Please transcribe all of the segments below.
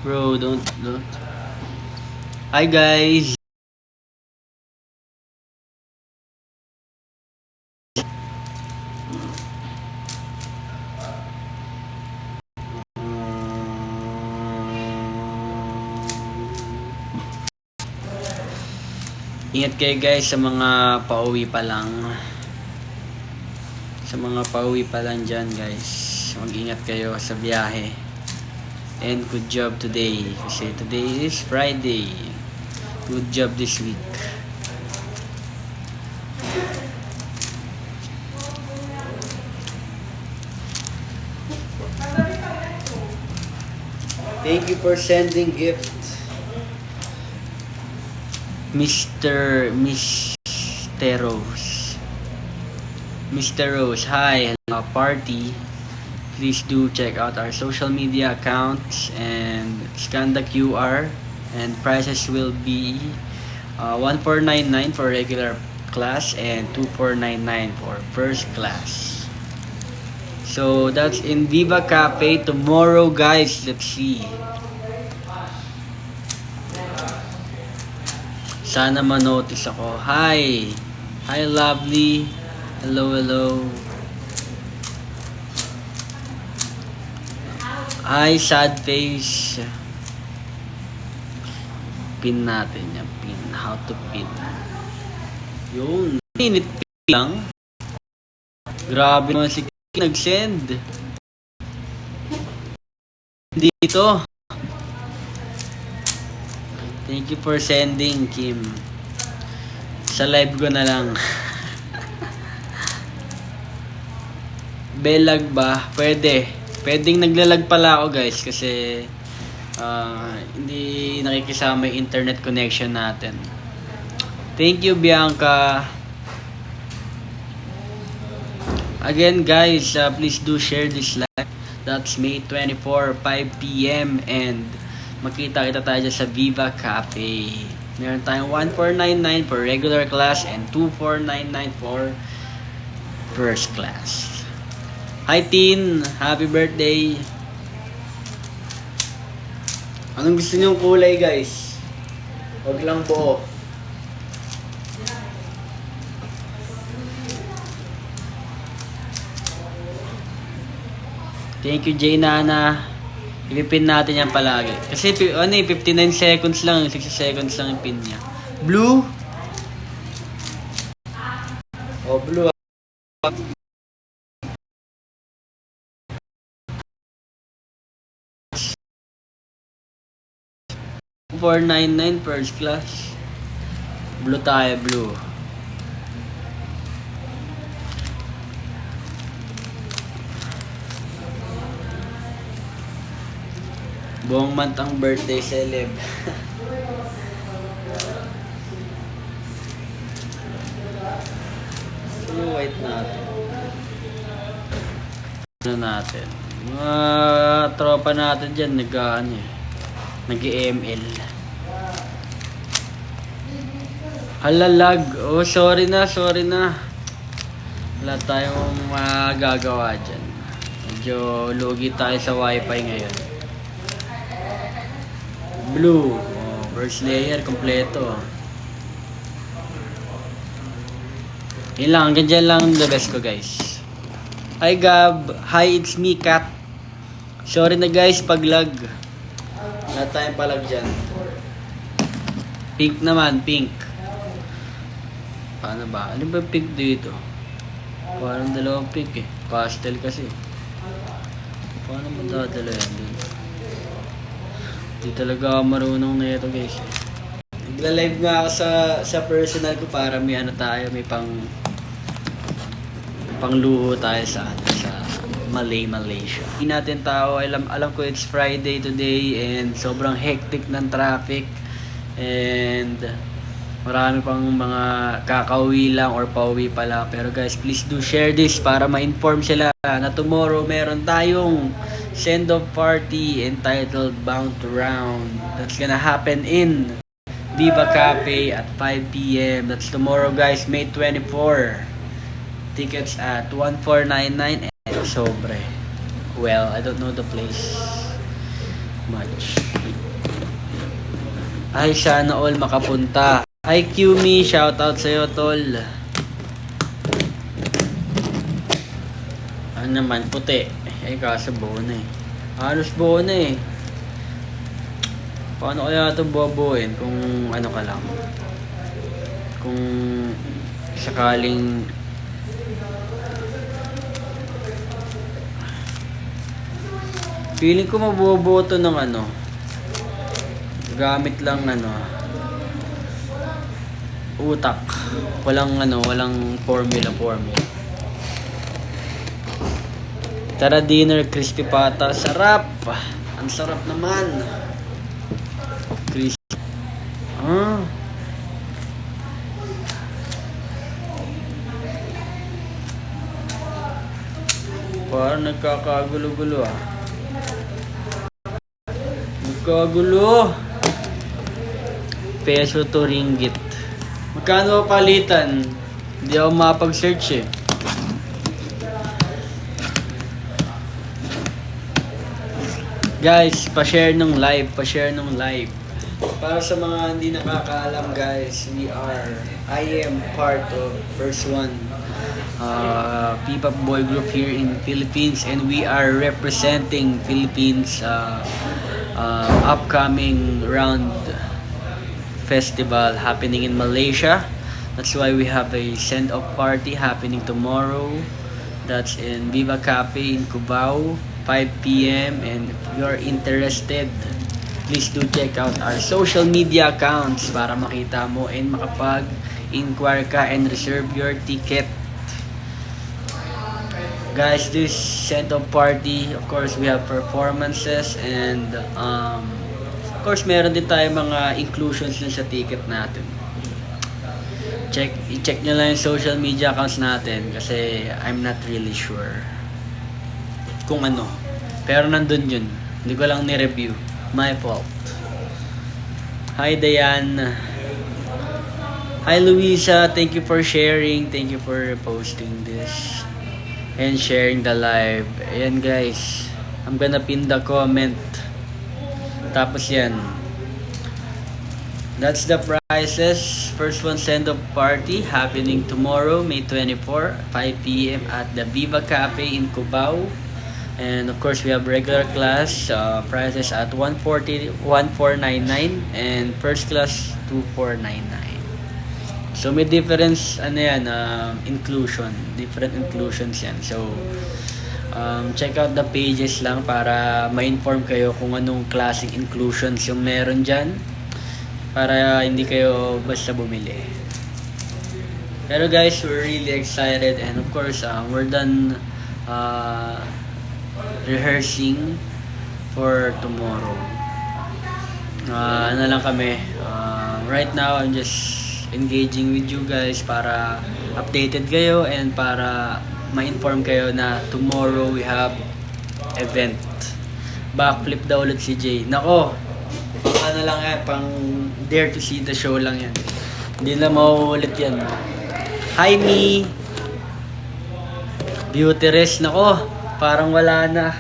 Bro, don't. Hi guys. Ingat kayo guys sa mga pauwi pa lang. Sa mga pauwi pa lang dyan guys. Mag-ingat kayo sa biyahe. And good job today. Kasi today is Friday. Good job this week. Thank you for sending gift. Mr. Rose. Mr. Rose, hi, hello party. Please do check out our social media accounts and scan the QR. And prices will be 1499 for regular class and 2499 for first class. So that's in Viva Cafe tomorrow, guys. Let's see. Sana ma-notice ako. Hi. Hi, lovely. Hello, hello. Hi, sad face. Pin natin yan. Pin. How to pin. Yun. Minute pin lang. Grabe naman si nag-send. Dito. Thank you for sending, Kim. Sa live ko na lang. Belag ba? Pwede. Pwedeng naglalag pala ako guys kasi hindi nakikisama yung internet connection natin. Thank you, Bianca. Again guys, please do share this live. That's May 24, 5 p.m. and makita-kita tayo sa Viva Cafe. Meron tayong 1499 for regular class and 2499 for first class. Hi Tin! Happy birthday! Anong gusto niyong kulay guys? Huwag lang buo. Thank you Jay Nana. Ipipin natin yan palagi. Kasi 59 seconds lang, 60 seconds lang yung pin niya. Blue? Oh, blue. 499 first class. Blue tayo, blue. Buong month ang birthday celeb. Yung white natin. Ano natin? Mga tropa natin dyan, nag-EML. Halalag. Oh, sorry na. Wala tayong magagawa dyan. Medyo lugi tayo sa wifi ngayon. Blue. Oh, first layer, kompleto. Yun lang, hanggang dyan lang the best ko guys. Hi Gab. Hi, it's me, Kat. Sorry na guys, pag lag. Wala tayong palag dyan. Pink naman, pink. Paano ba? Ano ba pink dito? Parang dalawang pink eh. Pastel kasi. Paano mo dadala yan dito? Di talaga marunong na ito guys. Nagla-live nga ako sa personal ko para may ano tayo, may pangluho tayo sa Malaysia. Hindi natin tao, alam ko it's Friday today and sobrang hectic ng traffic and marami pang mga kakauwi lang or pauwi pa lang. Pero guys, please do share this para ma-inform sila na tomorrow meron tayong send-off party entitled Bound to Round. That's gonna happen in Viva Cafe at 5 p.m. That's tomorrow guys, May 24. Tickets at 1499 and sobre. Well, I don't know the place. much. Ay, sana all makapunta. Hi, Qme. Shoutout sa'yo, tol. Ano naman, puti. Eh, kaso buo na eh. Halos buo na eh. Paano kaya ito bubuin kung ano ka lang? Kung sakaling feeling ko mabubuo to ng ano, gamit lang ano, utak. Walang formula. Tara dinner, crispy pata. Sarap! Ang sarap naman. Crispy. Parang nagkakagulo-gulo ah. Nagkagulo. Peso to ringgit. Magkano palitan? Hindi ako mapag-search eh. Guys, pa-share nung live. Para sa mga hindi nakakaalam guys, I am part of First One P-pop boy group here in Philippines, and we are representing Philippines upcoming round festival happening in Malaysia. That's why we have a send-off party happening tomorrow. That's in Viva Cafe in Cubao, 5 p.m. And if you're interested, please do check out our social media accounts para makita mo and makapag-inquire ka and reserve your ticket. Guys, this send-off party, of course, we have performances and of course, meron din tayo mga inclusions din sa ticket natin. I-check nyo lang yung social media accounts natin kasi I'm not really sure kung ano. Pero nandun yun. Hindi ko lang ni-review. My fault. Hi, Diane. Hi, Luisa. Thank you for sharing. Thank you for posting this and sharing the live. Ayan, guys. I'm gonna pin the comment. Tapos yan. That's the prizes. First one send-off party happening tomorrow, May 24, 5 p.m. at the Viva Cafe in Cubao. And of course, we have regular class prices at 1,499 and first class 2,499. So may difference inclusion, different inclusions yan. So check out the pages lang para ma-inform kayo kung anong klaseng inclusions yung meron dyan, para hindi kayo basta bumili. Pero guys, we're really excited, and of course we're done rehearsing for tomorrow. Ano lang kami, right now I'm just engaging with you guys para updated kayo and para ma-inform kayo na tomorrow we have event. Backflip daw ulit si Jay. Nako, ano lang yan, pang dare to see the show lang yan. Hindi na mauulit yan. Hi, me! Beauty rest. Nako, parang wala na.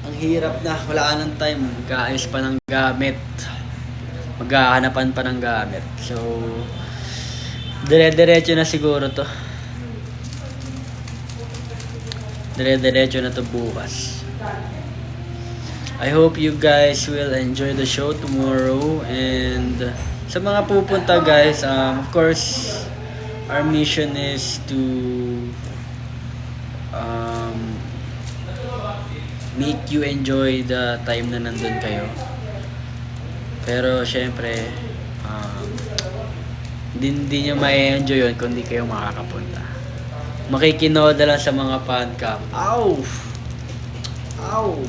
Ang hirap na. Wala ka ng time. Mag-aayos pa ng gamit. Maghahanapan pa ng gamit. So, dire-diretso na siguro to. Dire-diretso na to bukas. I hope you guys will enjoy the show tomorrow. And sa mga pupunta guys, of course, our mission is to make you enjoy the time na nandun kayo. Pero syempre, hindi nyo ma-enjoy yun kung di kayo makakapunta. Makikinoda lang sa mga fan cam. Ow! Ow!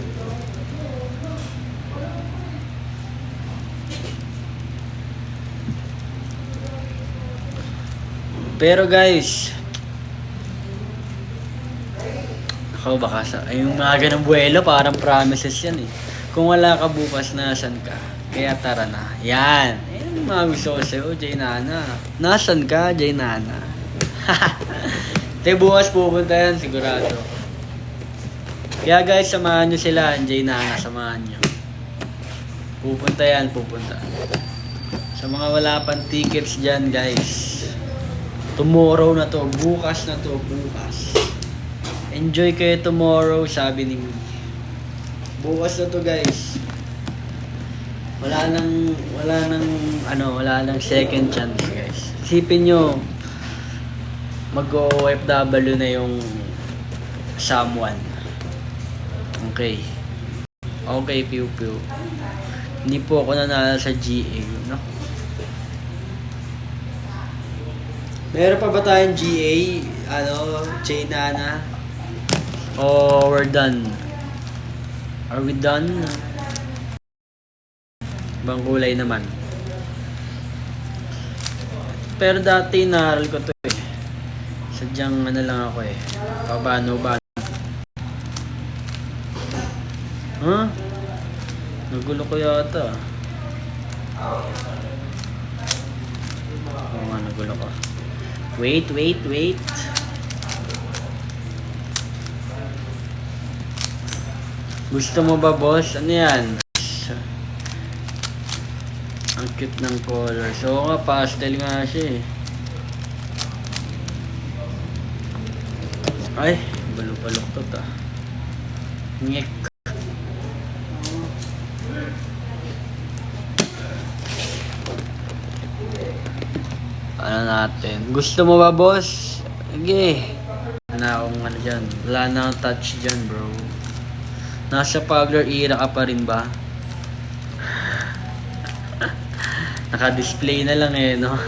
Pero guys, ako baka yung mga ganang buwelo parang promises yan eh. Kung wala ka bukas, nasan ka? Kaya tara na. Yan. Yan yung mga gusto ko sa'yo, Jay Nana. Nasan ka, Jay Nana? Te bukas pupunta yan, sigurado. Kaya guys, samahan nyo sila. Jay Nana, samahan nyo. Pupunta yan, pupunta. Sa mga wala pang tickets dyan guys, tomorrow na to, bukas na to, bukas. Enjoy kayo tomorrow, sabi ni Mi. Bukas na to guys. Wala nang second chance guys. Isipin nyo, mag-OFW na yung someone. Okay. Okay, Piu Piu. Hindi po ako nanalo sa GA, no? Meron pa ba tayong GA? Jay Nana? O we're done? Are we done? Ibang kulay naman. Pero dati naral ko to eh. Sadyang lang ako eh. Pabano-bano. Huh? Nagulo ko yata. Oo nga, nagulo ko. Wait. Gusto mo ba, boss? Ano yan? Ang cute ng color. So nga, pastel nga siya eh. Ay, balok-balok to. Ngek. Ano natin? Gusto mo ba, boss? Sige. Wala na akong dyan. Wala na akong touch dyan, bro. Nasa Pagler era ka pa rin ba? Naka-display na lang eh, no?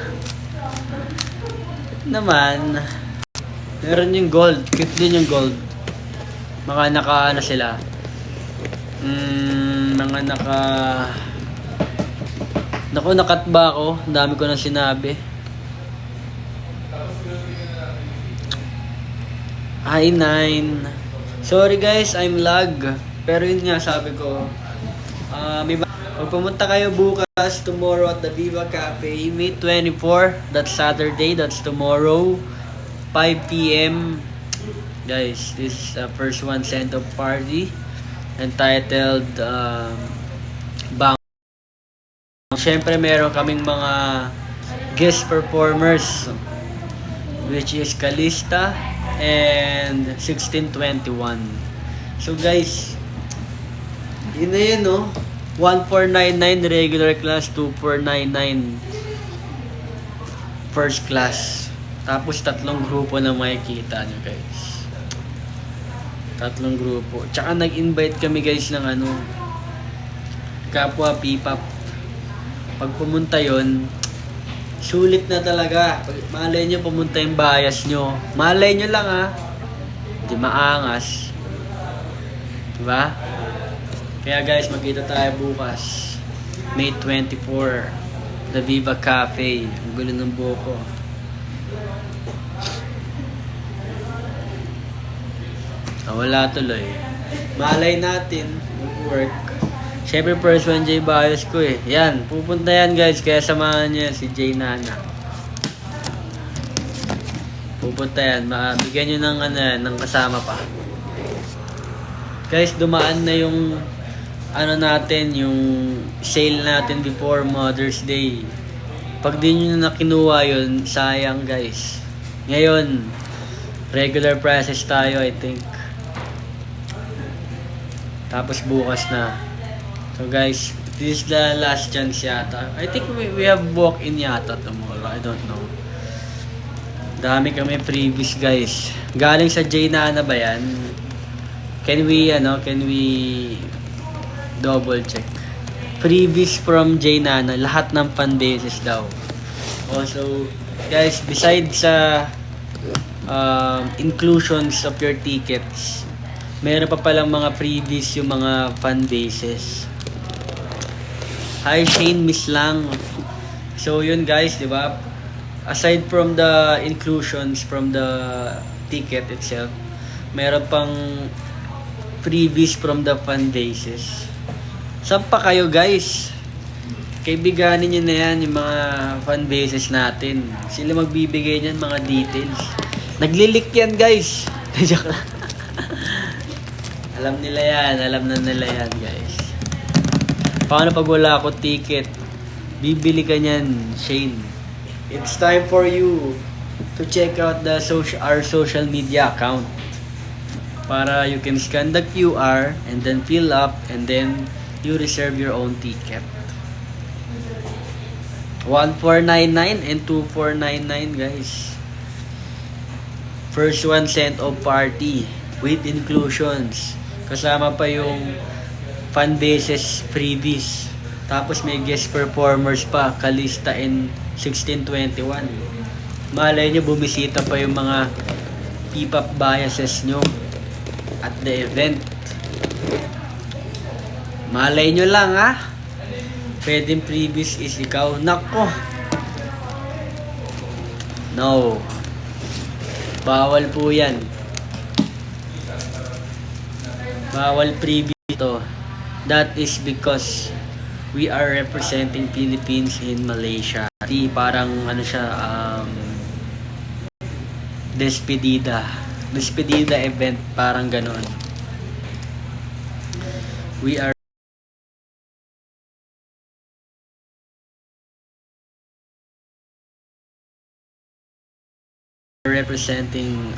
Naman. Meron yung gold. Cute din yung gold. Mga naka, sila? Mga naka... Naku, nakatba ako. Ang dami ko nang sinabi. Hi, 9. Sorry guys, I'm lag. Pero yun nga, sabi ko. Pag pumunta kayo bukas, tomorrow at the Viva Cafe, May 24. That's Saturday, that's tomorrow. 5 p.m. Guys, this is the first one send-off party. Entitled, Bang. Siyempre, meron kaming mga guest performers. Which is Kalista and 1621. So guys, yun na yun, no? 1499 regular class, 2499 first class. Tapos 3 grupo na makikita nyo guys. 3 grupo. Tsaka nag-invite kami guys ng kapwa P-pop. Pag pumunta yon, sulit na talaga. Malay nyo pumunta yung bias nyo. Malay nyo lang ha. Hindi maangas. Diba? Kaya guys, magkita tayo bukas. May 24. The Viva Cafe. Ang gulo ng buko. Wala tuloy. Malay natin. Mag-work. Siyempre first one J bias ko eh. Yan, pupunta yan guys. Kaya samahan niya si Jay Nana. Pupunta yan. Bigyan nyo ng kasama pa. Guys, dumaan na yung natin, yung sale natin before Mother's Day. Pag di nyo na kinuha yun, sayang guys. Ngayon, regular prices tayo I think. Tapos bukas na. So guys, this is the last chance yata. I think we have walk-in yata tomorrow. I don't know. Dami kami previous guys. Galing sa Jay Nana ba yan? Can we double check? Previous from Jay Nana. Lahat ng fan bases daw. Also, guys, besides sa inclusions of your tickets, meron pa palang mga previous yung mga fan bases. Hi Shane, miss lang. So yun guys, di ba? Aside from the inclusions from the ticket itself, meron pang freebies from the fan bases. Saan pa kayo guys? Kaibiganin nyo na yan yung mga fan bases natin. Sila magbibigay niyan mga details. Naglilik yan guys. Joke lang. Alam nila yan. Alam na nila yan, guys. Paano pag wala ako ticket? Bibili ka niyan, Shane. It's time for you to check out our social media account. Para you can scan the QR and then fill up and then you reserve your own ticket. 1499 and 2499, guys. First one sent off party with inclusions. Kasama pa yung fan bases freebies. Tapos may guest performers pa, Kalista and 1621. Malay nyo, bumisita pa yung mga P-pop biases nyo at the event. Malay nyo lang, ha? Pwedeng freebies is ikaw. Nako! No. Bawal po yan. Bawal freebie ito. That is because we are representing Philippines in Malaysia. Di parang ano siya, despedida event, parang ganon. We are representing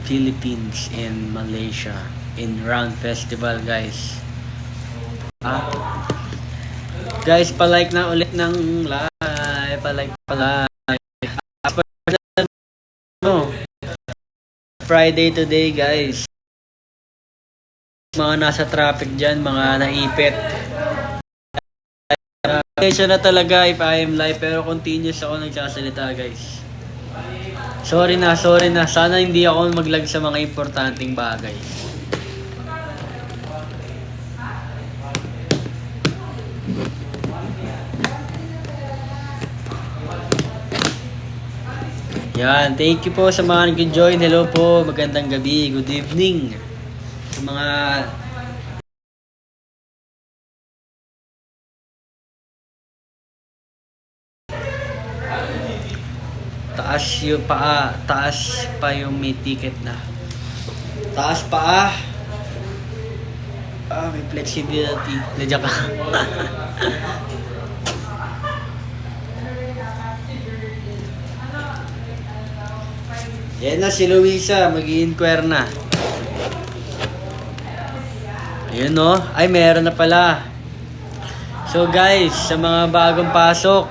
Philippines in Malaysia in Round Festival, guys. Guys, pa-like na ulit ng live. Pa-like. No. Friday today, guys. Mga nasa traffic dyan, mga naipit. Attention na talaga if I am live, pero continuous ako nagsasalita, guys. Sorry na. Sana hindi ako maglag sa mga importanteng bagay. Yan, thank you po sa mga nag-join. Hello po, magandang gabi, good evening. Sa mga taas pa yung may ticket na. Taas pa may flexibility. Nadya ka. Yan na si Luisa, mag-i-inquire na. Ayun, no? Ay, meron na pala. So guys, sa mga bagong pasok,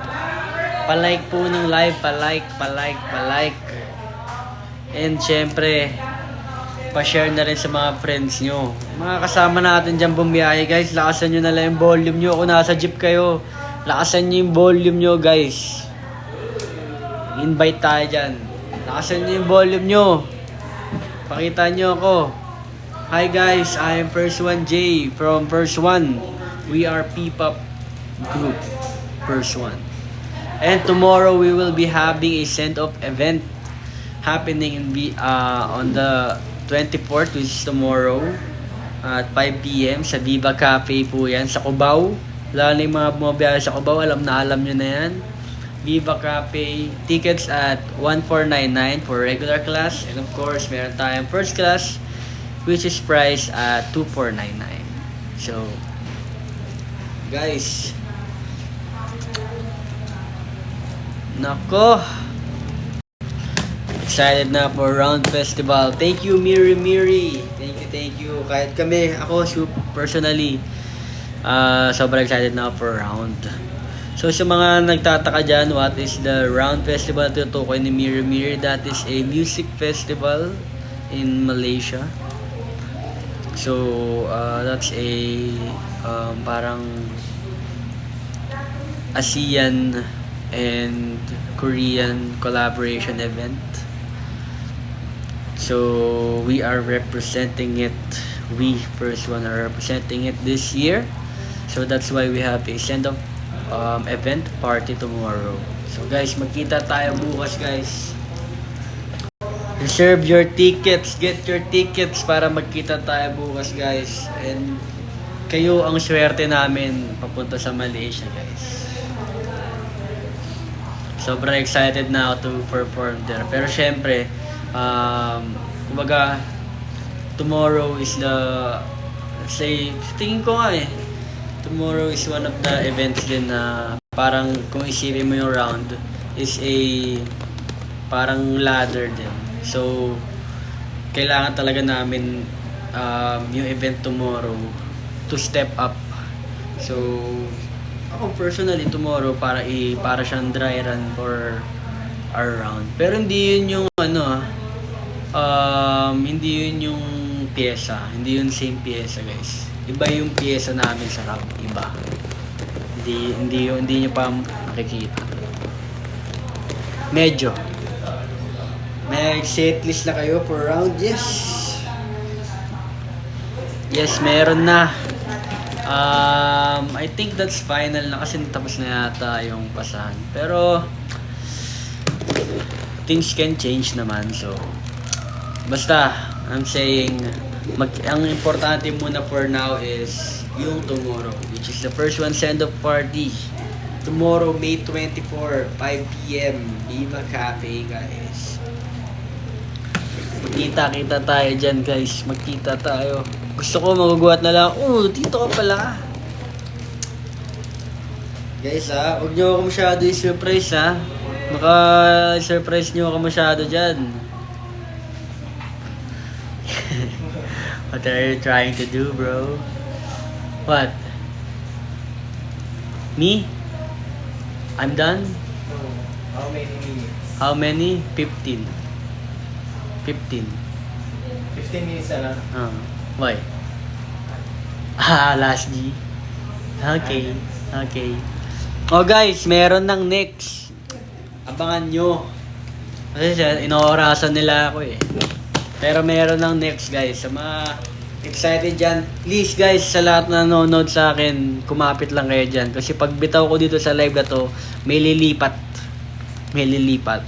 pa-like po ng live, pa-like. And syempre, pa-share na rin sa mga friends nyo. Mga kasama natin dyan bumiyahe, guys, lakasan nyo na lang yung volume nyo. Kung nasa jeep kayo, lakasan nyo yung volume nyo, guys. Invite tayo dyan. Lakasan nyo yung volume nyo. Pakita nyo ako. Hi guys, I am First One J from First One. We are P-pop group, First One. And tomorrow we will be having a send-off event happening on the 24th, which is tomorrow at 5 p.m. sa Viva Cafe po yan, sa Cubao. Lalo na yung mga bumabiyahe sa Cubao, alam nyo na yan. Viva Cafe, tickets at 1499 for regular class. And of course, meron tayong first class, which is priced at 2499. So, guys, nako, excited na for Round Festival. Thank you, Miri. Thank you. Kahit kami, ako personally, sobrang excited na for Round. So sa mga nagtataka dyan, what is the Round Festival? Tutukoy ni Miri. That is a music festival in Malaysia. So that's a parang ASEAN and Korean collaboration event. So we are representing it. We First One are representing it this year. So that's why we have a send-off event party tomorrow. So guys, magkita tayo bukas, guys. Reserve your tickets, get your tickets para magkita tayo bukas, guys. And kayo ang swerte namin papunta sa Malaysia, guys. Sobrang excited na ako to perform there. Pero syempre, kumbaga, tomorrow is the Say, tingin ko nga eh. Tomorrow is one of the events din na parang kung isipin mo yung round is a parang ladder din. So, kailangan talaga namin yung event tomorrow to step up. So, ako personally tomorrow para siyang dry run for our round. Pero hindi yun yung hindi yun yung pyesa. Hindi yun same pyesa, guys. Iba yung pyesa namin sa round. Iba. Hindi nyo pa makikita. Medyo. May setlist na kayo for round? Yes. Yes, meron na. I think that's final na kasi tapos na yata yung pasahan. Pero things can change naman, so basta I'm saying ang importante muna for now is yung tomorrow, which is the first one send-off party. Tomorrow, May 24, 5 p.m. Viva Cafe, guys. Magkita-kita tayo dyan, guys. Magkita tayo. Gusto ko maguguhat na lang. Oh, dito ka pala. Guys, huwag nyo ako masyado i-surprise, Baka surprise nyo ako masyado dyan. What are you trying to do, bro? What? Me? I'm done? How many minutes? How many? 15. 15. 15 minutes na lang. Why? Last G. Okay. Okay. Oh guys, meron ng next. Abangan nyo. Kasi inoorasan nila ako eh. Pero meron ng next, guys. Sa mga excited dyan, please guys, sa lahat na nanonood sa akin, kumapit lang kayo dyan. Kasi pag bitaw ko dito sa live na to, may lilipat. May lilipat.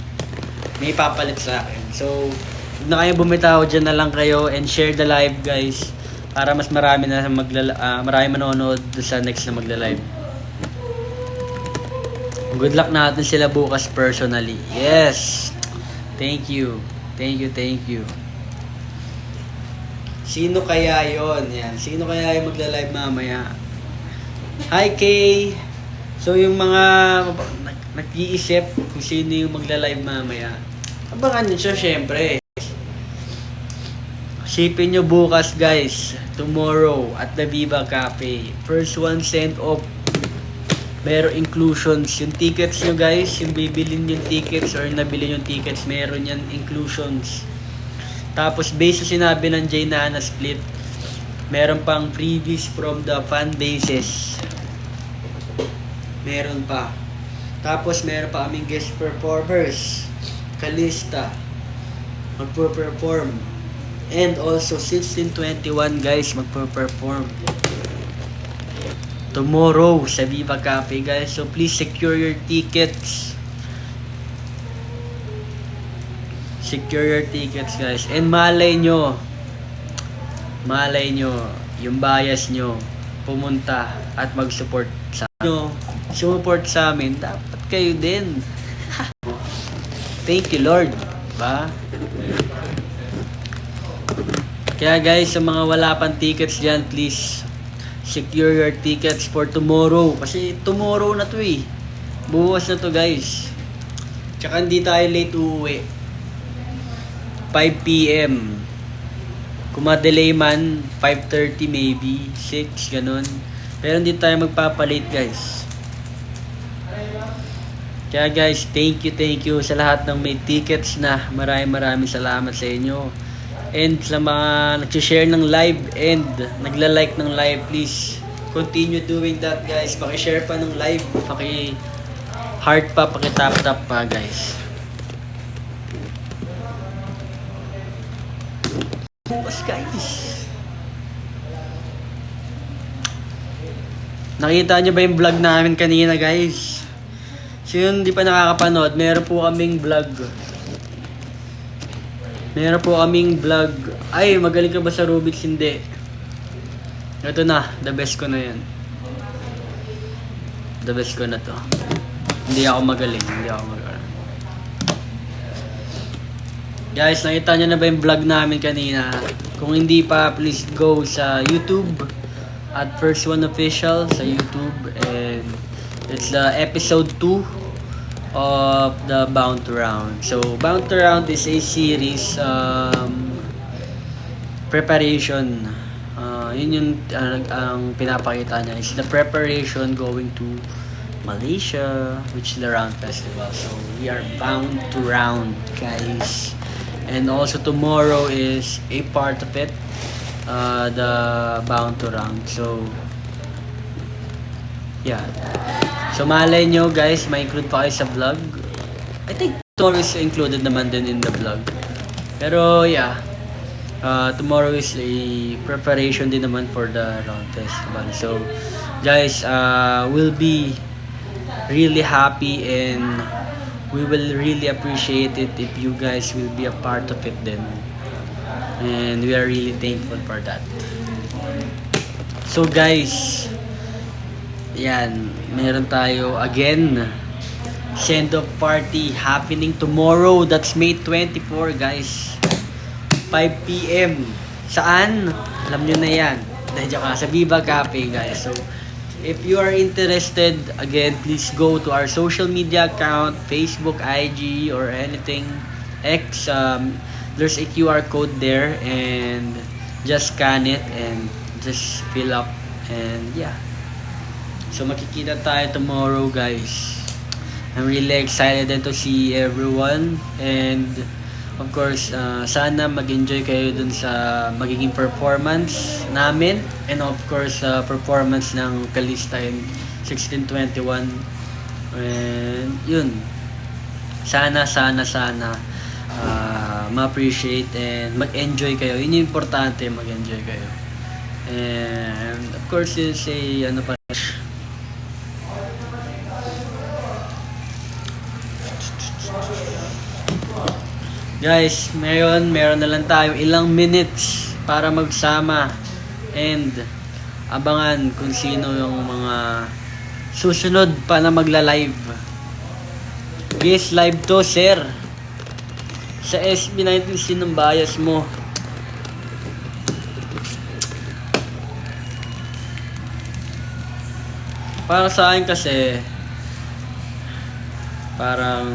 May papalit sa akin. So, huwag na kayo bumitaw, dyan na lang kayo and share the live, guys. Para mas marami na marami manonood sa next na magla-live. Good luck natin sila bukas personally. Yes! Thank you. Thank you, thank you. Sino kaya yon? Yan. Sino kaya yung magla-live mamaya? Hi, Kay! So, yung mga nag-iisip kung sino yung magla-live mamaya, abangan nyo siya, syempre. Sipin nyo bukas, guys. Tomorrow at the Viva Cafe. First one sent off. Meron inclusions. Yung tickets nyo, guys, yung bibilin yung tickets or nabili yung tickets, meron yan inclusions. Tapos, based sa sinabi ng Jay Nana Split, meron pang freebies from the fan bases. Meron pa. Tapos, meron pa kaming guest performers. Kalista. Magpo-perform. And also, 1621 guys, magpo-perform. Tomorrow sa Viva Cafe, guys. So, please secure your tickets. Secure your tickets, guys. And malay nyo, yung bias nyo, pumunta at mag-support sa nyo. Support sa amin, dapat kayo din. Thank you, Lord. Ba? Kaya guys, sa mga wala pang tickets dyan, please secure your tickets for tomorrow. Kasi tomorrow na to eh. Bukas na to, guys. Tsaka hindi tayo late uuwi. 5 p.m. Kung ma-delay man, 5:30 maybe, 6, ganun. Pero hindi tayo magpapalate, guys. Kaya guys, thank you sa lahat ng may tickets na. Maraming salamat sa inyo. And sa mga nag-share ng live and nagla-like ng live, please continue doing that, guys. Paki-share pa ng live, paki-heart pa, paki-tap pa, guys. Bukas, guys. Nakita nyo ba yung vlog namin kanina, guys? Sino hindi pa nakakapanood, meron po kaming vlog. Ay, magaling ka ba sa Rubik's? Hindi. Ito na, the best ko na yan. The best ko na to. Hindi ako magaling. Guys, nakita nyo na ba yung vlog namin kanina? Kung hindi pa, please go sa YouTube at First One Official sa YouTube, and it's the episode 2 of the Bound to Round. So, Bound to Round is a series preparation. Yun yung ang pinapakita niya is the preparation going to Malaysia, which is the Round Festival. So, we are bound to round, guys. And also tomorrow is a part of it, the bound to round. So, yeah. So, malay nyo guys, may include pa kayo sa vlog. I think tomorrow is included naman din in the vlog. Pero, yeah. Tomorrow is a preparation din naman for the round festival. So, guys, we'll be really happy and we will really appreciate it if you guys will be a part of it then. And we are really thankful for that. So guys, yan, meron tayo again send-off party happening tomorrow. That's May 24, guys. 5 p.m. Saan? Alam nyo na yan. Dahil sa Viva Cafe, guys. So, if you are interested, again, please go to our social media account, Facebook, IG, or anything, X. There's a QR code there, and just scan it and just fill up, and yeah. So, makikita tayo tomorrow, guys. I'm really excited to see everyone, and of course, sana mag-enjoy kayo dun sa magiging performance namin, and of course, performance ng Kalista in 1621. And yun, sana ma-appreciate and mag-enjoy kayo. Yun yung importante, mag-enjoy kayo. And of course, it's a ano pa, guys, meron na lang tayo ilang minutes para magsama and abangan kung sino yung mga susunod pa na magla-live. Guys, live to, sir. Sa SB19, sinong bias mo? Para sa akin kasi, parang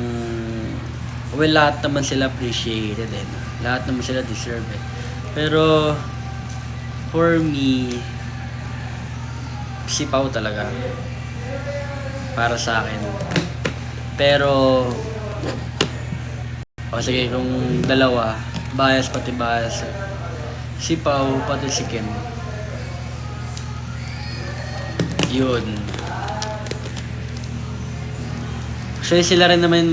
well, lahat naman sila appreciated eh. Lahat naman sila deserve it. Pero for me, si Pao talaga. Para sa akin. Pero sige, kung dalawa, bias pati bias. Si Pao pati si Kim. Yun. Actually, sila rin naman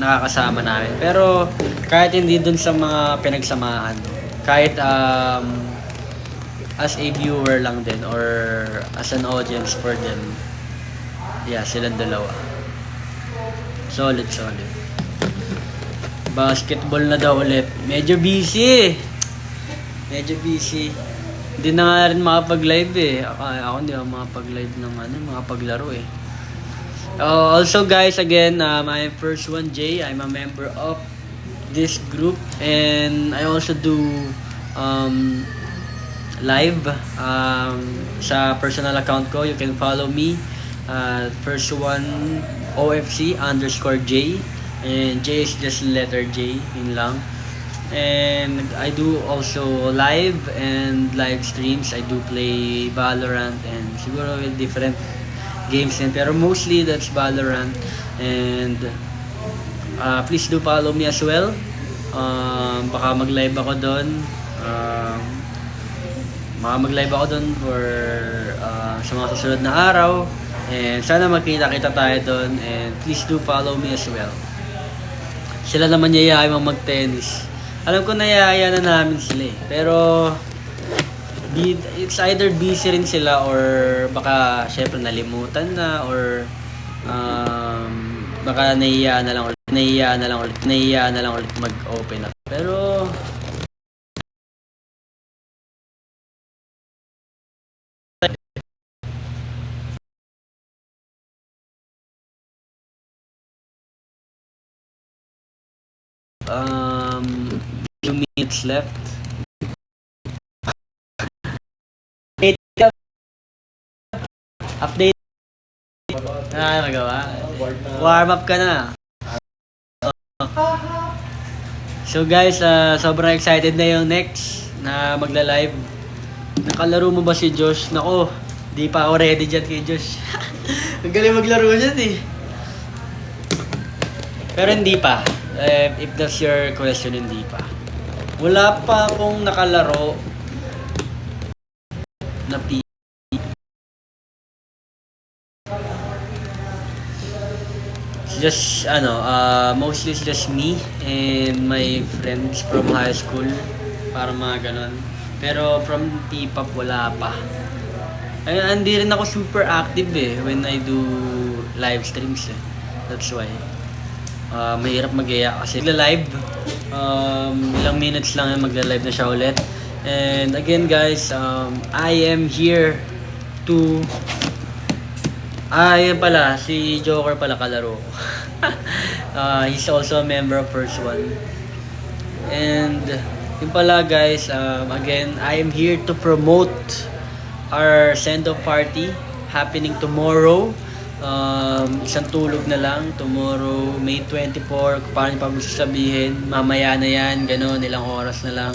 nakakasama namin. Pero, kahit hindi dun sa mga pinagsamahan, kahit as a viewer lang din or as an audience for them, yeah, silang dalawa. Solid. Basketball na daw ulit. Medyo busy. Hindi na nga rin makapag-live eh. Ako hindi ako makapag-live ng makapaglaro eh. Also guys, again, I'm First One J. I'm a member of this group, and I also do live sa personal account ko. You can follow me, First One OFC _J, and J is just letter J, yun lang. And I do also live and live streams. I do play Valorant and siguro with different games din, pero mostly that's Valorant. And please do follow me as well. Baka mag-live ako doon. For sa mga susunod na araw, and sana magkita-kita tayo doon, and please do follow me as well. Sila naman yayain mo mag-tennis. Alam ko nayaya na namin sila eh, pero it's either busy rin sila or baka syempre nalimutan na, or baka nahiya na lang ulit mag-open up. Pero few minutes left. Update. Nagawa. Warm up ka na. So guys, sobrang excited na yung next na magla-live. Nakalaro mo ba si Josh? Nako, di pa ako ready dyan kay Josh. Ang galing maglaro dyan eh. Pero hindi pa. If that's your question, hindi pa. Wala pa akong nakalaro na just mostly it's just me and my friends from high school, para mga ganon. Pero from P-pop wala pa. Ay, hindi rin ako super active eh when I do live streams eh. That's why mahirap mag-iya kasi live ilang minutes lang magla-live na siya ulit. And again guys, I am here to yan pala, si Joker pala kalaro ko. He's also a member of First One. And yun pala guys, again, I am here to promote our send-off party happening tomorrow. Isang tulog na lang, tomorrow, May 24. Paano pa gusto sabihin, mamaya na yan, gano'n, ilang oras na lang.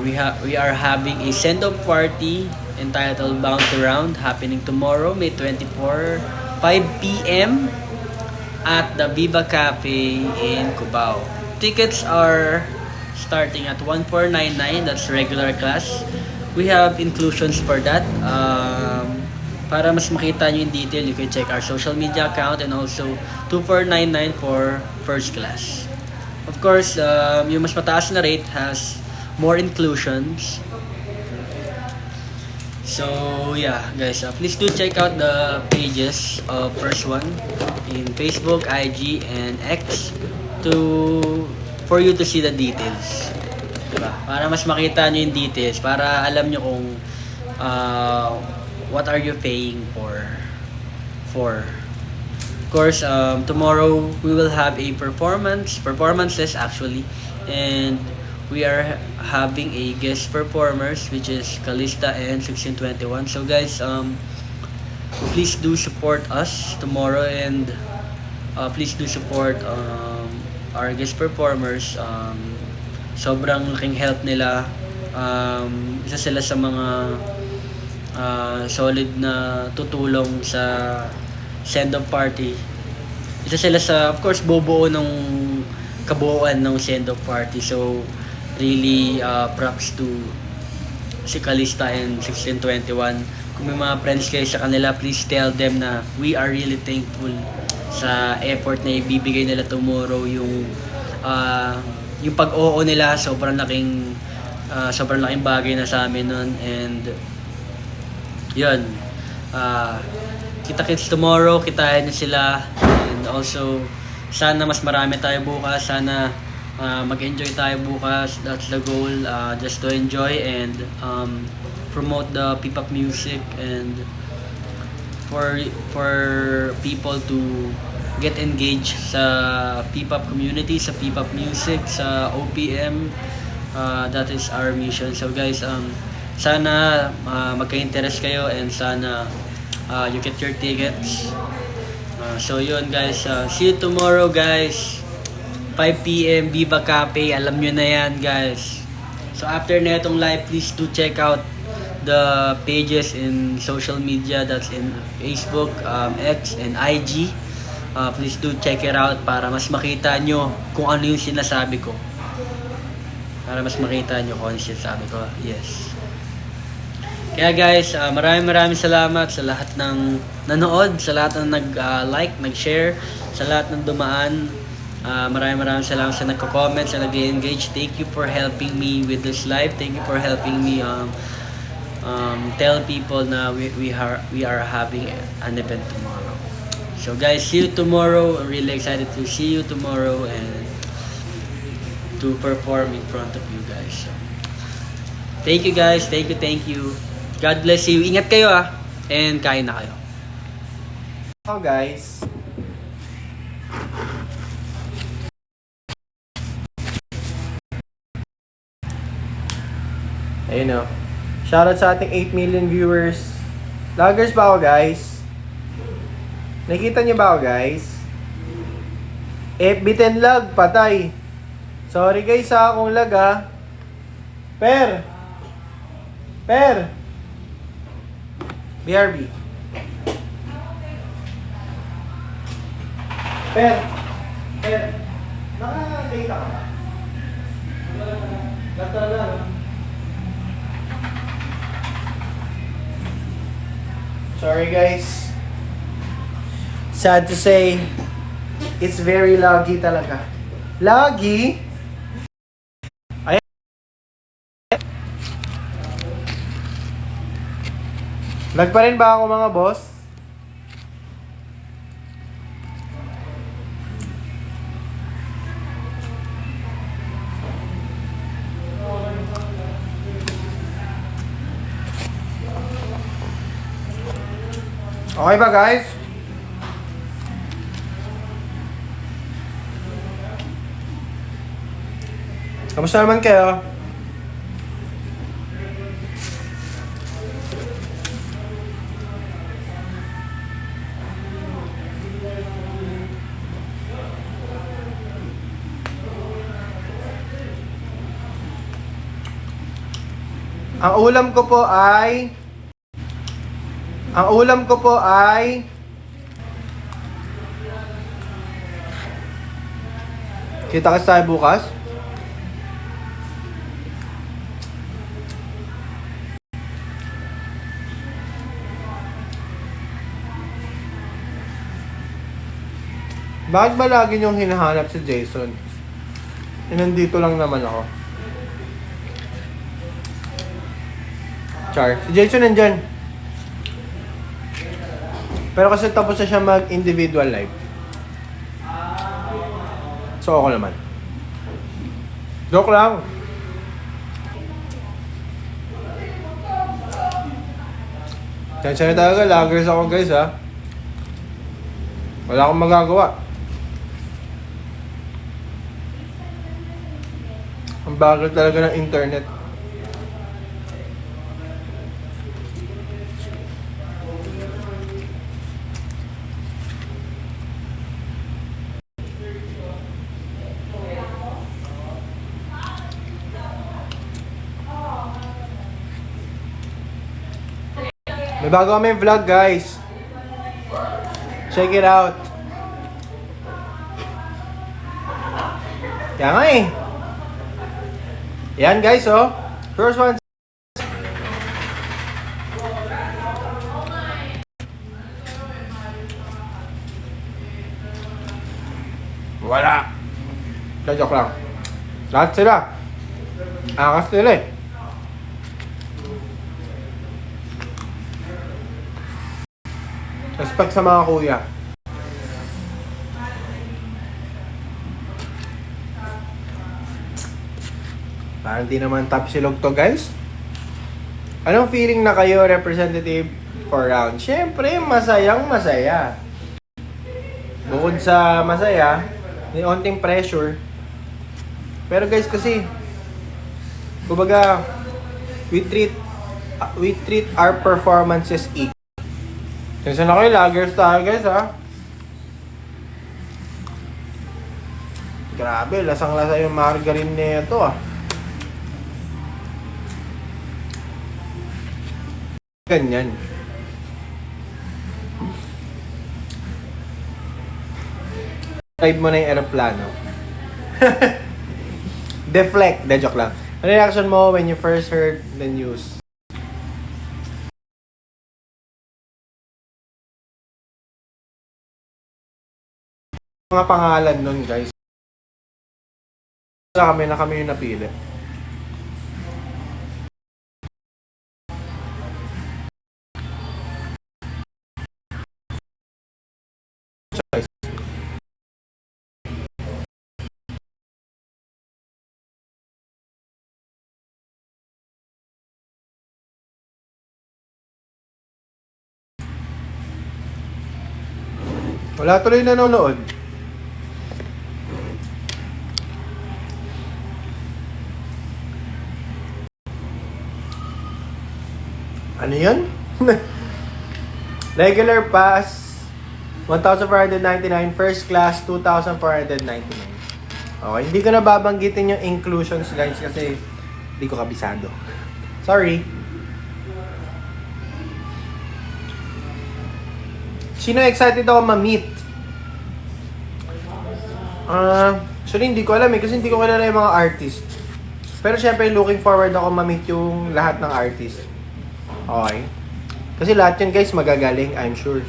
We are having a send-off party entitled Bounce Around happening tomorrow, May 24, 5 p.m. at the Viva Cafe in Cubao. Tickets are starting at 1499, that's regular class. We have inclusions for that. Para mas makita nyo in detail, you can check our social media account, and also 2499 for first class. Of course, yung mas mataas na rate has more inclusions. So yeah guys, please do check out the pages of First One in Facebook, IG, and X for you to see the details, diba? Para mas makita nyo yung details, para alam nyo kung what are you paying for. Of course, tomorrow we will have a performances actually, and we are having a guest performers, which is Kalista and 1621. So guys, please do support us tomorrow, and please do support our guest performers. Sobrang laking help nila. Isa sila sa mga solid na tutulong sa send-off party. Isa sila sa, of course, bubuo ng kabuuan ng send-off party. So really props to si Kalista and 1621. Kung may mga friends kayo sa kanila, please tell them na we are really thankful sa effort na ibibigay nila tomorrow. Yung pag-oo nila, sobrang laking bagay na sa amin nun. And yun, kita-kits tomorrow, kitain nyo sila. And also, sana mas marami tayo bukas. Sana mag-enjoy tayo bukas. That's the goal, just to enjoy and promote the P-pop music, and for people to get engaged sa P-pop community, sa P-pop music, sa OPM. That is our mission. So guys, sana magka-interest kayo, and sana you get your tickets. So yun guys, see you tomorrow guys, 5 p.m. Viva Cafe. Alam nyo na yan guys. So after na itong live, please do check out the pages in social media, that's in Facebook, X, and IG. Please do check it out para mas makita nyo kung ano yung sinasabi ko. Yes. Kaya guys, maraming salamat sa lahat ng nanood, sa lahat ng nag-like, nag-share, sa lahat ng dumaan. Maraming salamat sa nagko-comment, sa nag-engage. Thank you for helping me with this live. Thank you for helping me tell people na we are having an event tomorrow. So guys, see you tomorrow. I'm really excited to see you tomorrow and to perform in front of you guys. So, thank you guys. Thank you. God bless you. Ingat kayo and kain na kayo. So guys, ayun o. Shoutout sa ating 8 million viewers. Loggers ba ako, guys? Nakikita niyo ba ako, guys? FB10 lag, patay. Sorry guys ha, kung lag ha. Per! BRB. Per! Naka-data ka ba? Gata lang. Sorry guys. Sad to say, it's very laggy talaga. Laggy? Ayan. Lag pa rin ba ako mga boss? Okay ba guys? Kamusta naman kayo? Ang ulam ko po ay kita kasi tayo bukas. Bakit ba lagi niyong hinahanap si Jason? Nandito lang naman ako. Char. Si Jason nandyan. Pero kasi tapos na siya mag-individual live. So ako naman. Joke lang. Tensya na talaga. Loggers ako guys ha. Wala akong magagawa. Ang bagal talaga ng internet. May bago kami vlog guys. Check it out. Kaya nga eh. Yan guys oh. First one. Wala. Joke lang. Lahat sila. Akas sila eh. Respect sa mga kuya. Parang di naman top silog to guys. Anong feeling na kayo representative for round? Siyempre, masayang masaya. Bukod sa masaya, may onting pressure. Pero guys kasi, kumbaga, we treat our performances equal. Kasi na kayo, loggers tayo guys ha. Grabe, lasang-lasa yung margarine nito ah. Ganyan. Drive mo na yung aeroplano. Deflect. De, joke lang. Ano reaction mo when you first heard the news? Mga pangalan nun guys. Kami yung napili. Wala tuloy nanonood. Ano yan? Regular pass, 1,499. First class, 2,499. Okay, hindi ko na babanggitin yung inclusions guys kasi hindi ko kabisado. Sorry. Sino excited ako ma-meet? Actually hindi ko alam kasi hindi ko kilala yung mga artist. Pero syempre looking forward ako ma-meet yung lahat ng artist. Okay? Kasi lahat yun guys magagaling, I'm sure.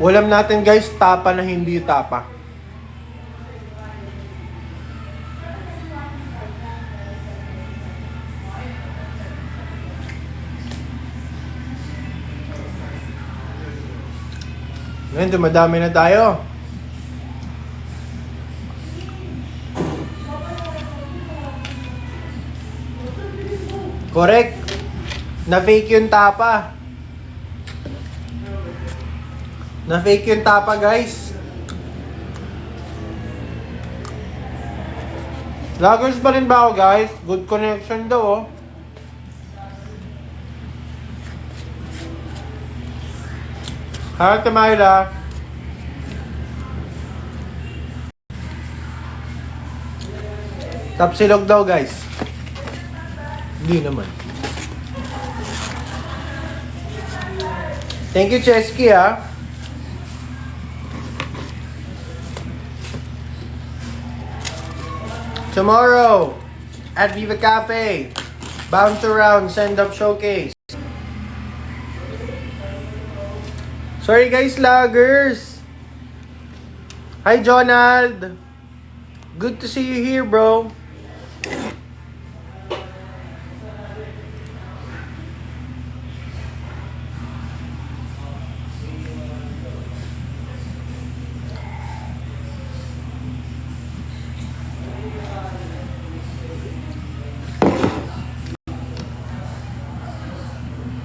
Ulam natin guys, tapa na hindi tapa. Ngayon, dumadami na tayo. Correct. Na-fake yung tapa. Na-fake yung tapa, guys. Lagers pa rin ba ako, guys? Good connection daw, oh. Hi, Kamila. Tapsilog daw, guys. Hindi naman. Thank you, Chesky, ah. Tomorrow, at Viva Cafe, Bounce Around, Send Up Showcase. Sorry guys, lagers. Hi, Jonald. Good to see you here, bro.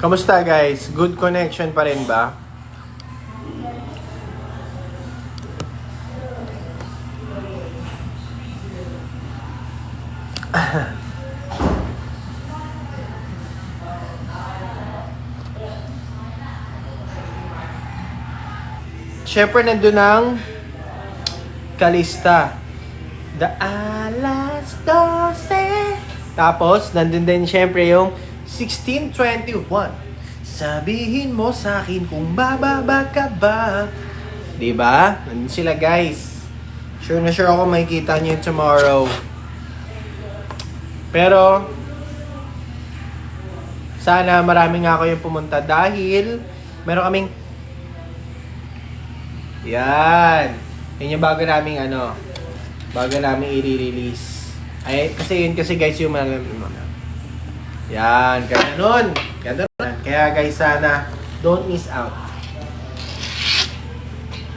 Kamusta guys? Good connection pa rin ba? Siyempre nandun ang Kalista. The alas 12. Tapos nandun din siyempre yung 1621. Sabihin mo sa akin kung bababa ka ba. Diba? Nandun sila guys. Sure na sure ako makikita nyo yun tomorrow. Pero sana marami nga ako yung pumunta dahil meron kaming yan. Yun yung bago naming bago naming i-release. Ay, kasi yun kasi guys yung yan, kaya nun. Kaya guys, sana don't miss out.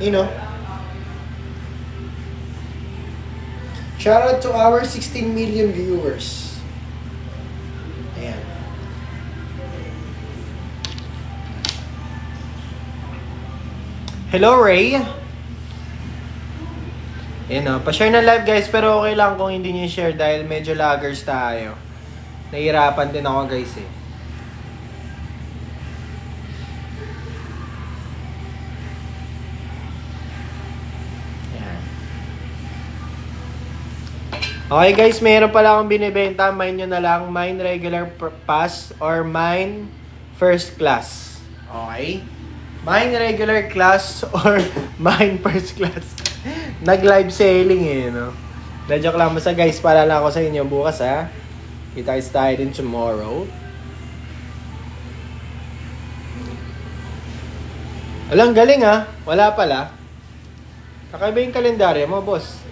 You know. Shout out to our 16 million viewers. Ayan. Hello, Ray. Ayan o. Pa-share na live guys, pero okay lang kung hindi nyo share dahil medyo laggers tayo. Nahihirapan din ako guys eh. Ayan. Okay guys, mayroon pala akong binibenta. Mine nyo na lang. Mine regular pass or mine first class. Okay? Mine regular class or mine first class. Nag-live selling eh, no? Na-joke lang. Basta guys, paalala ko sa inyo bukas ha. Kita-kits tayo din tomorrow. Alang galing ha. Wala pala. Kakaiba yung kalendaryo mo, boss.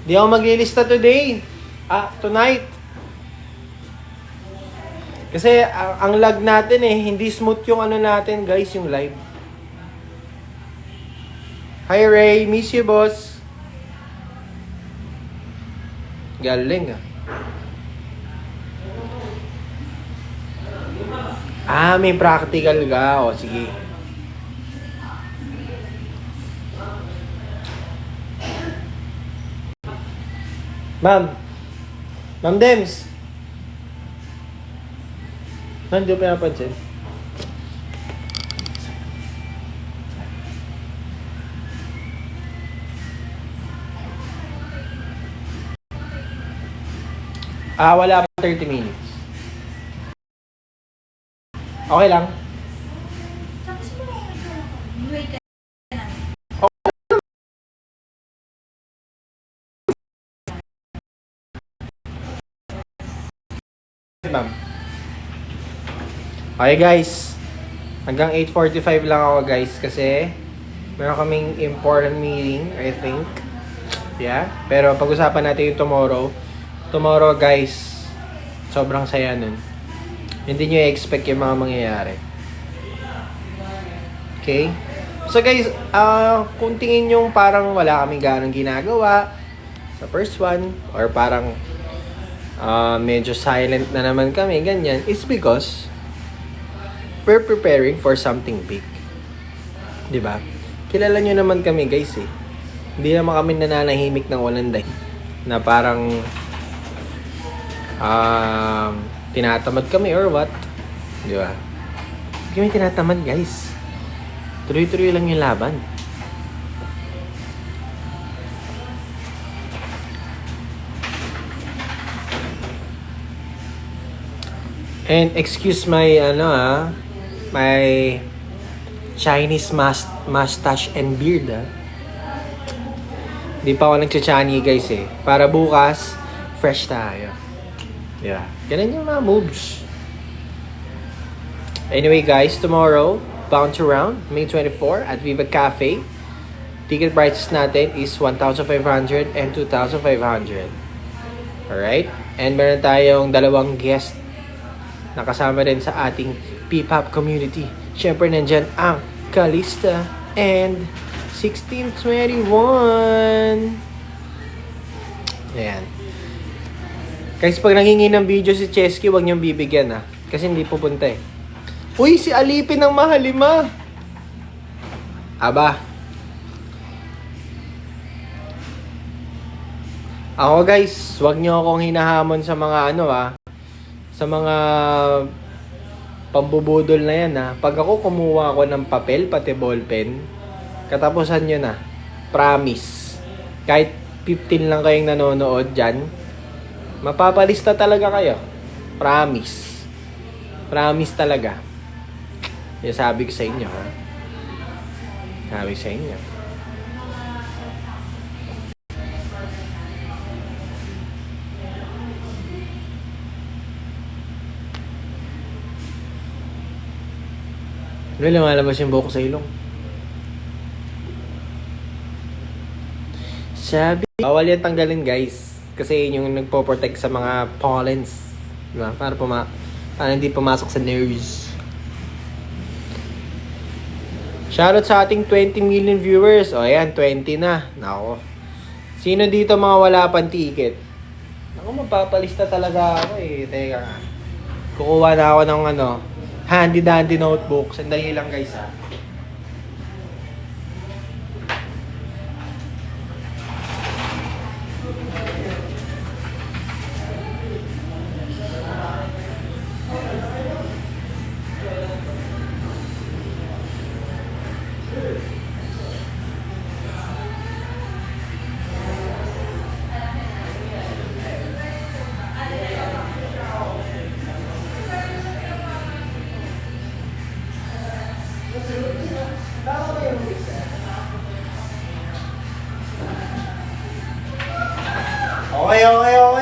Di ako maglilista today. Tonight. Kasi ang lag natin eh, hindi smooth yung natin guys, yung live. Hi Ray, miss you boss. Galing may practical ka. O sige. Ma'am. Ma'am Dems. Hindi ko pinapansin. Wala pa 30 minutes. Okay lang. Tapos mo wait ka lang. Ma'am. Okay guys. Hanggang 8:45 lang ako guys kasi meron kaming important meeting, I think. Yeah. Pero pag-usapan natin yung tomorrow. Tomorrow guys, sobrang saya nun. Hindi nyo i-expect yung mga mangyayari. Okay? So guys, kung tingin nyo parang wala kaming ganong ginagawa sa first one, or parang medyo silent na naman kami, ganyan, it's because we're preparing for something big. Diba? Kilala nyo naman kami guys eh. Hindi naman kami nananahimik ng walang day. Na parang tinatamad kami or what. Diba? Hindi kami tinatamad guys. Tuloy-tuloy lang yung laban. And excuse my my Chinese mustache and beard Di pa ako nagcha-chani guys eh. Para bukas, fresh tayo. Yeah. Ganun yung mga moves. Anyway guys, tomorrow, bounce around, May 24 at Viva Cafe. Ticket prices natin is 1,500 and 2,500. Alright? And meron tayong dalawang guest na kasama rin sa ating P-pop community. Siyempre nandyan ang Kalista and 1621. Ayan. Guys, pag nangingi ng video si Chesky, huwag niyong bibigyan kasi hindi pupunta eh. Uy, si Alipin ng Mahalima. Aba. Ako guys, huwag niyo akong hinahamon sa mga sa mga pambubudol na yan Pag ako kumuha ako ng papel, pati ballpen, katapusan nyo na. Promise. Kahit 15 lang kayong nanonood dyan, mapapalista talaga kayo. Promise. Promise talaga. Yung sabi ko sa inyo, Sabi ko sa inyo. Ano lumalabas yung buhok sa ilong? Sabi, bawal yan tanggalin guys. Kasi yun yung nagpo-protect sa mga pollens. Diba? Para hindi pumasok sa nerves. Shoutout sa ating 20 million viewers. O ayan, 20 na. Nako. Sino dito mga wala pang ticket? Ako, magpapalista talaga ako eh. Teka nga. Kukuha na ako ng handy-dandy notebook. Sandali lang guys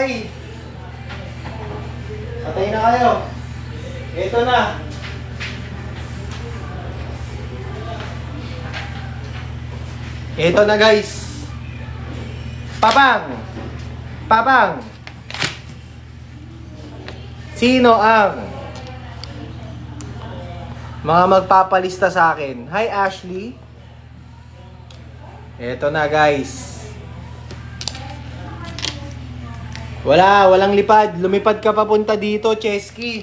Okay. Patay na kayo. Ito na. Ito na guys. Papang. Sino ang mga magpapalista sa akin? Hi Ashley. Ito na guys. Walang lipad. Lumipad ka papunta dito, Chesky.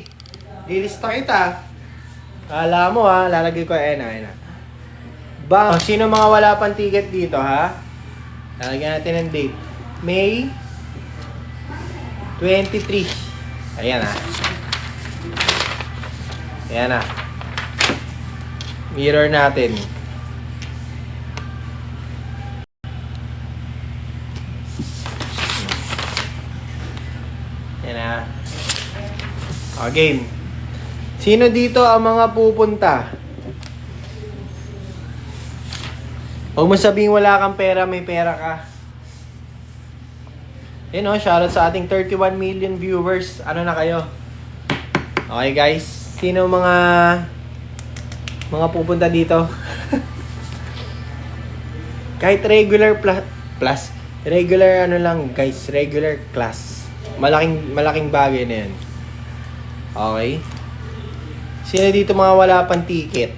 Lilista kita. Kala mo lalagay ko, ayun na. Sino mga wala pang ticket dito, Lalagyan natin ng date. May 23. Ayan na. Ayan na. Mirror natin. Ayan na. O, game. Sino dito ang mga pupunta? Huwag mo sabihing wala kang pera, may pera ka. Yun o, shoutout sa ating 31 million viewers. Ano na kayo? Okay guys, sino mga pupunta dito? Kahit regular plus, regular ano lang guys, regular class. Malaking bagay na yan. Okay? Sino dito mga wala pang ticket?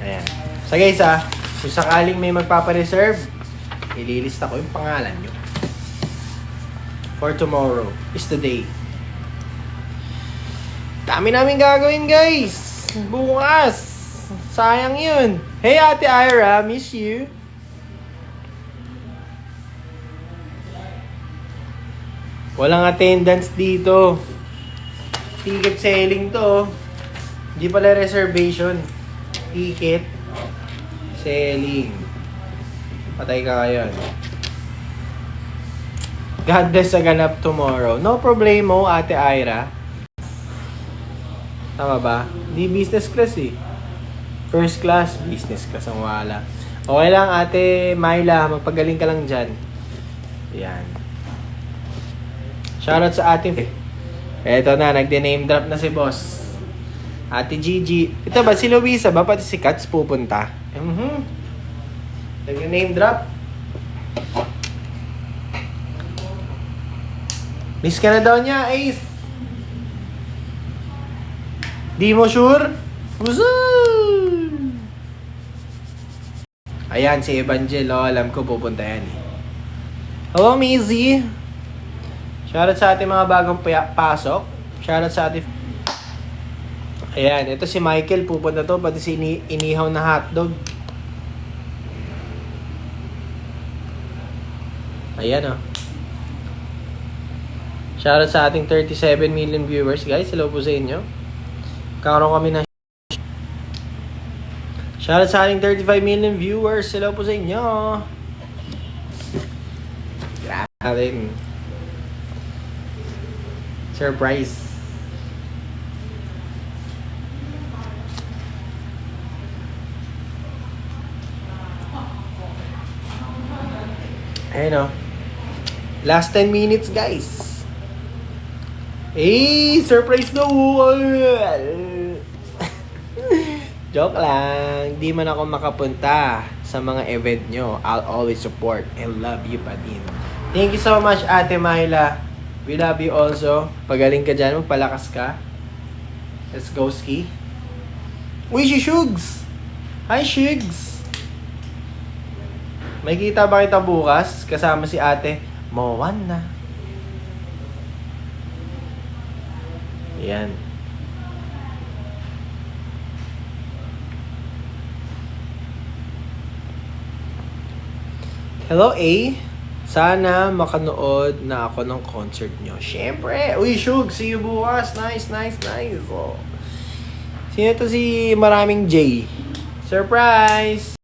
Ayan. So guys kung sakaling may magpapareserve, ililista ko yung pangalan nyo. For tomorrow is the day. Dami namin gagawin guys. Bukas. Sayang yun. Hey Ate Ira, miss you. Walang attendance dito. Ticket selling to. Hindi pala reservation. Ticket selling. Patay ka ngayon. God bless sa ganap tomorrow. No problemo, Ate Ira. Tama ba? Di business class eh. First class, business class ang wala. Okay lang, Ate Myla. Magpagaling ka lang dyan. Yan. Shoutout sa ating... Eto na, nagde-name drop na si boss. Ate Gigi. Ito ba, si Luisa ba? Pati si Kats pupunta. Nagde-name drop. Miss ka na daw niya, Ace. Di mo sure? Ayan, si Evangelo. Alam ko pupunta yan eh. Hello, Mizzy. Shoutout sa ating mga bagong pasok. Shoutout sa ating... Ayan, ito si Michael. Pupunta to. Pati si inihaw na hotdog. Ayan o. Shoutout sa ating 37 million viewers. Guys, hello po sa inyo. Karoon kami na... Shoutout sa ating 35 million viewers. Hello po sa inyo. Grabe. Surprise. Ayun o. Last 10 minutes, guys. Eh, surprise daw. Joke lang. Di man ako makapunta sa mga event nyo. I'll always support and love you pa din. Thank you so much, Ate Myla. We love you also. Pagaling ka dyan, magpalakas ka. Let's go ski. Uy, si Shugs! Hi, Shugs! May kita ba kita bukas? Kasama si Ate Moana. Yan. Hello, A. Sana makanood na ako ng concert nyo. Siyempre! Uy, Shug! See you bukas! Nice, nice, nice! Oh. Sino to si Maraming J? Surprise!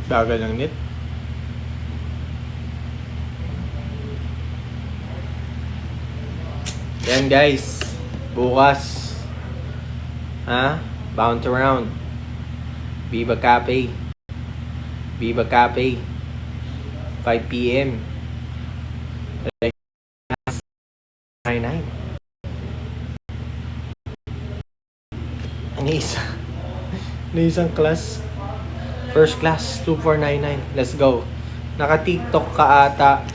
Bagal ng net. Yan guys. Bukas. Bounce around. Viva Cafe. Viva Cafe. 5 p.m. 99. Isang class. First class, 2499. Let's go. Naka-TikTok ka ata.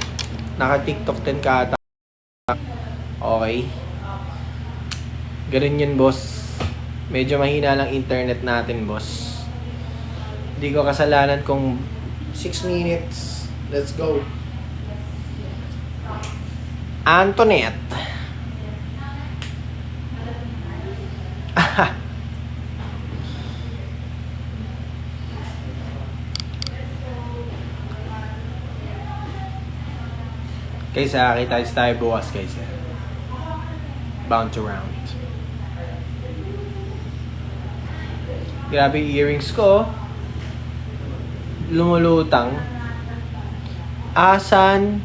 Naka-TikTok 10 ka ata. Okay. Ganun yun, boss. Medyo mahina lang internet natin, boss. Hindi ko kasalanan kung 6 minutes. Let's go. Antoinette. Guys, kita tayo bukas guys. Bound to round. Grabe yung earrings ko. Lumulutang. Asan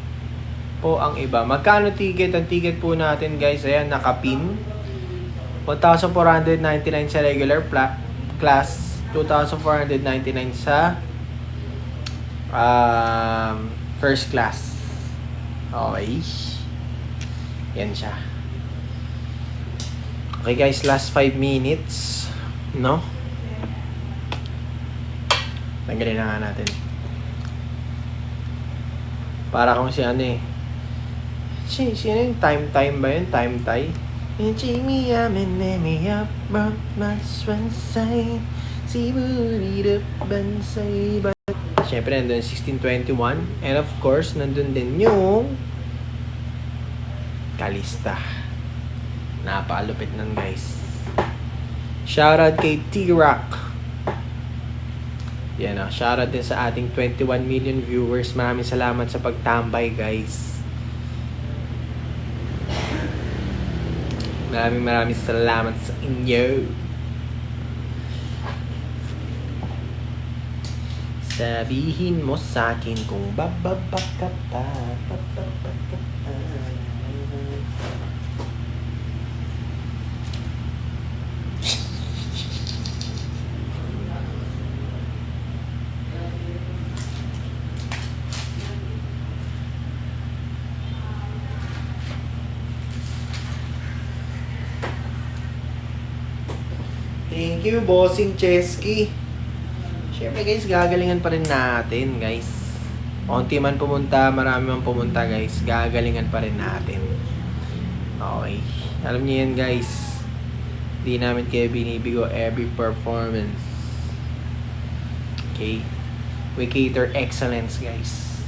po ang iba? Magkano ticket? Ang ticket po natin guys, ayan, nakapin. 1,499 sa regular class. 2,499 sa first class. Okay. Yan siya. Okay guys, last 5 minutes. No? Tanggalin na nga natin. Para kung si ano eh. Sino yung time ba yun? Time tie? Jamie, I'm in me up, brought my swansay. Si Burida Bansay. Siyempre, nandun 1621. And of course, nandun din yung Kalista. Napakalupit nun guys. Shoutout kay T-Rock. Yan o. Shoutout din sa ating 21 million viewers. Maraming salamat sa pagtambay guys. Maraming salamat sa inyo. Sabihin mo sa akin kung bababa ka pa. Bababa ka pa. Thank you, Bossing Chesky. Siyempre guys, gagalingan pa rin natin guys. Konti man pumunta, marami man pumunta guys, gagalingan pa rin natin. Okay. Alam niyo yan guys. Di namin kayo binibigo every performance. Okay. We cater excellence guys.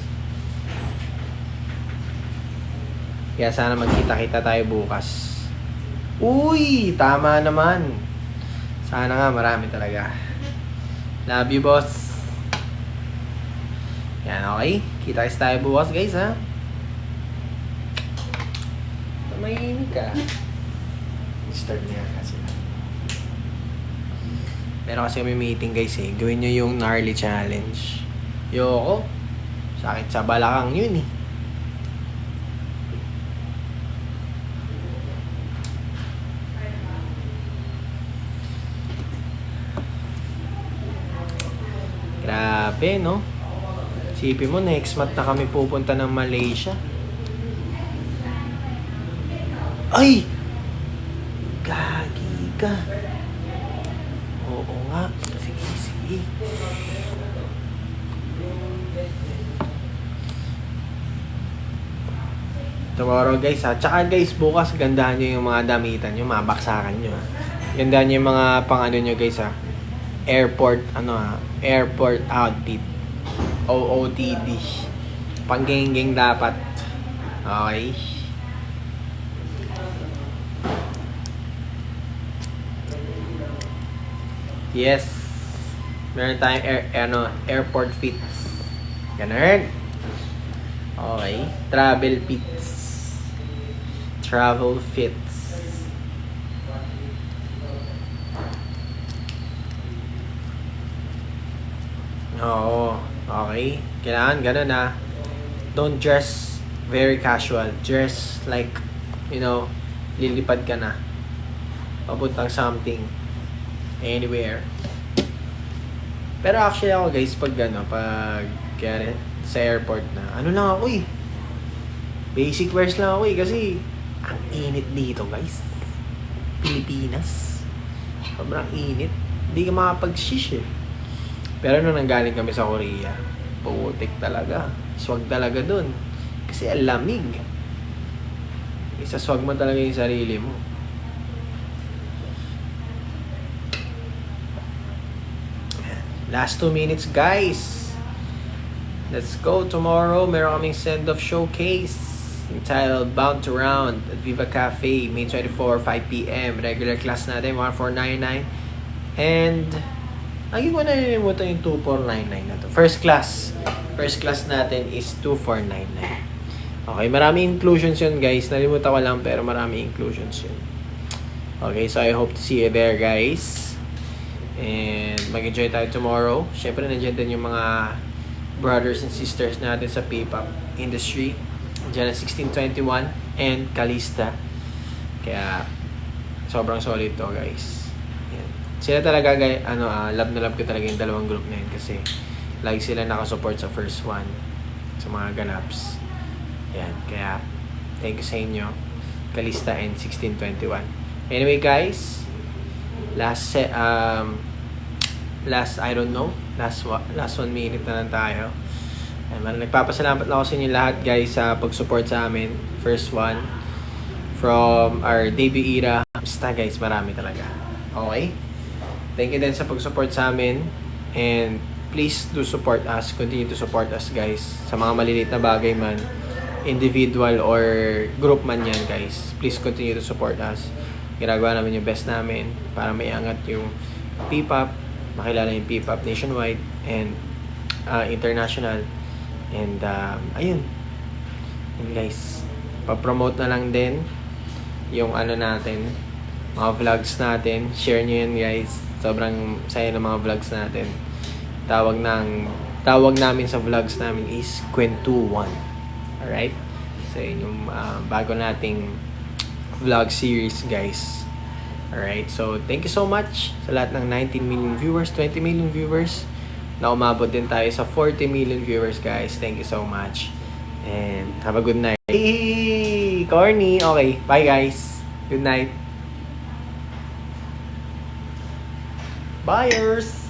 Kaya sana magkita-kita tayo bukas. Uy! Tama naman. Sana nga marami talaga. Love you, boss. Yan, okay. Kita-kits tayo bukas, guys, ha? Tumahimik ka. Start niya kasi. Pero kasi kami meeting, guys, eh. Gawin nyo yung gnarly challenge. Yoko. Sakit sa balakang yun, eh. Grabe, no? Sipin mo, next month na kami pupunta ng Malaysia. Ay! Gagi ka. Oo nga. Sige. Tomorrow, guys, ha? Tsaka, guys, bukas, gandahan nyo yung mga damitan nyo, mga baksakan nyo, ha? Gandahan nyo yung mga pang-ano nyo, guys, ha? Airport outfit. OOTD. Pang-geng-geng dapat. Okay. Yes. Meron tayong airport fits. Ganun. Okay. Travel fits. Oo. Okay. Kailangan ganun, ha. Don't dress very casual. Dress like, lilipad ka na. Papuntang something. Anywhere. Pero actually ako, guys, pag kaya sa airport na, ano lang ako eh. Basic wears lang ako eh. Kasi, ang init dito, guys. Pilipinas. Sobrang init. Hindi ka makapag-shish eh. Pero nung nanggaling kami sa Korea, putik talaga. Swag talaga dun. Kasi ang lamig. Isaswag mo talaga yung sarili mo. Last 2 minutes, guys. Let's go. Tomorrow, meron kaming send-off showcase entitled Bound to Round at Viva Cafe, May 24, 5 p.m. Regular class natin, 1499. And lagi ko na nilimutan yung 2499 na to. First class natin is 2499. Okay, marami inclusions yun guys. Nalimutan ko lang pero marami inclusions yun. Okay, so I hope to see you there guys. And mag-enjoy tayo tomorrow. Syempre nandiyan din yung mga brothers and sisters natin sa P-pop industry. Diyan ang 1621 and Kalista. Kaya sobrang solid to guys. Yan. Sila talaga guys, love na love ko talaga yung dalawang group na yun kasi lagi sila nakasupport sa first one sa mga ganaps. Yan, kaya thank you sa inyo. Kalista and 1621. Anyway guys, last I don't know, last 1 minute na lang tayo. Nagpapasalamat lang ako sa inyo lahat guys sa pag-support sa amin. First one from our debut era. Basta guys, marami talaga. Okay? Thank you din sa pag-support sa amin. And please do support us. Continue to support us guys. Sa mga maliliit na bagay man, individual or group man yan guys. Please continue to support us. Ginagawa namin yung best namin para maiangat yung P-pop, makilala yung P-pop nationwide and international. And ayun. And guys, pa-promote na lang din yung natin, mga vlogs natin. Share nyo yun guys. Sobrang saya ng mga vlogs natin. Tawag namin sa vlogs namin is Kwentuhan. Alright? So yun yung bago nating vlog series guys. Alright? So thank you so much sa lahat ng 19 million viewers, 20 million viewers. Na umabot din tayo sa 40 million viewers guys. Thank you so much. And have a good night. Hey, corny. Okay, bye guys. Good night. Buyers.